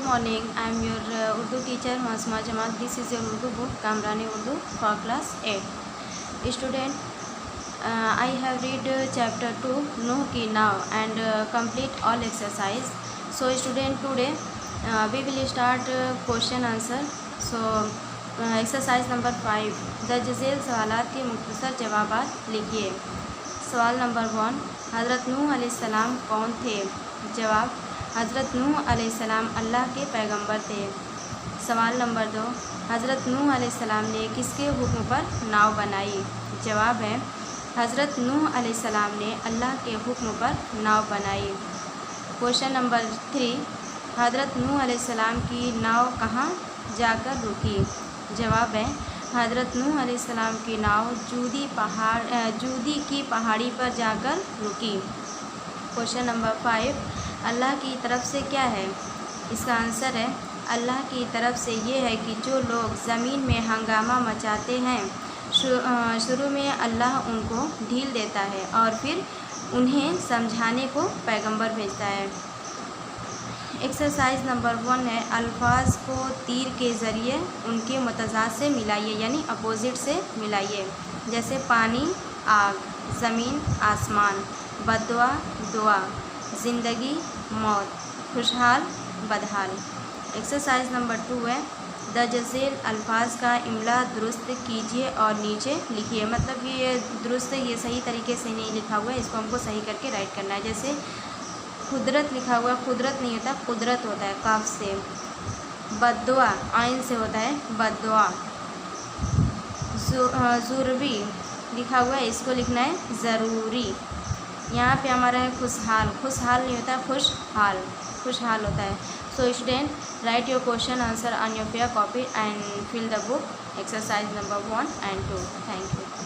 morning. I am your Urdu teacher Masma Jamaat. This is your Urdu book Kamrani Urdu for class 8. Student, I have read chapter 2 Nuh ki now and complete all exercise. So student, today we will start question answer. So exercise number 5 दर्ज झेल सवालात के मुख्तसर जवाबात लिखिए. सवाल number 1, हज़रत नूह अलैहिस्सलाम कौन थे? जवाब, हज़रत नूह अलैहिस्सलाम अल्लाह के पैगंबर थे. सवाल नंबर 2, हज़रत नूह अलैहिस्सलाम ने किसके हुक्म पर नाव बनाई? जवाब है, हज़रत नूह अलैहिस्सलाम ने अल्लाह के हुक्म पर नाव बनाई. क्वेश्चन नंबर 3, हज़रत नूह अलैहिस्सलाम की नाव कहाँ जाकर रुकी? जवाब है, हज़रत नूह अलैहिस्सलाम की नाव जूदी की पहाड़ी पर जाकर रुकी. क्वेश्चन नंबर 5, अल्लाह की तरफ से क्या है? इसका आंसर है, अल्लाह की तरफ से ये है कि जो लोग ज़मीन में हंगामा मचाते हैं, शुरू में अल्लाह उनको ढील देता है और फिर उन्हें समझाने को पैगंबर भेजता है. एक्सरसाइज नंबर 1 है, अल्फाज को तीर के ज़रिए उनके मुतज़ाद से मिलाइए, यानी अपोजिट से मिलाइए. जैसे पानी आग, ज़मीन आसमान, बद्दुआ दुआ, ज़िंदगी मौत, खुशहाल बदहाल. एक्सरसाइज नंबर 2 है, दर्ज झेल अल्फाज का इमला दुरुस्त कीजिए और नीचे लिखिए. मतलब ये दुरुस्त है, ये सही तरीके से नहीं लिखा हुआ है, इसको हमको सही करके राइट करना है. जैसे कुदरत लिखा हुआ है, कुदरत नहीं होता, कुदरत होता है काफ से. बद्दुआ आइन से होता है बद्दुआ. ज़रूरी लिखा हुआ है, इसको लिखना है ज़रूरी. यहाँ पे हमारा है खुशहाल, खुशहाल नहीं होता, खुशहाल, खुशहाल होता है. So student, write your question answer on your fair copy and fill the book. Exercise number 1 and 2. Thank you.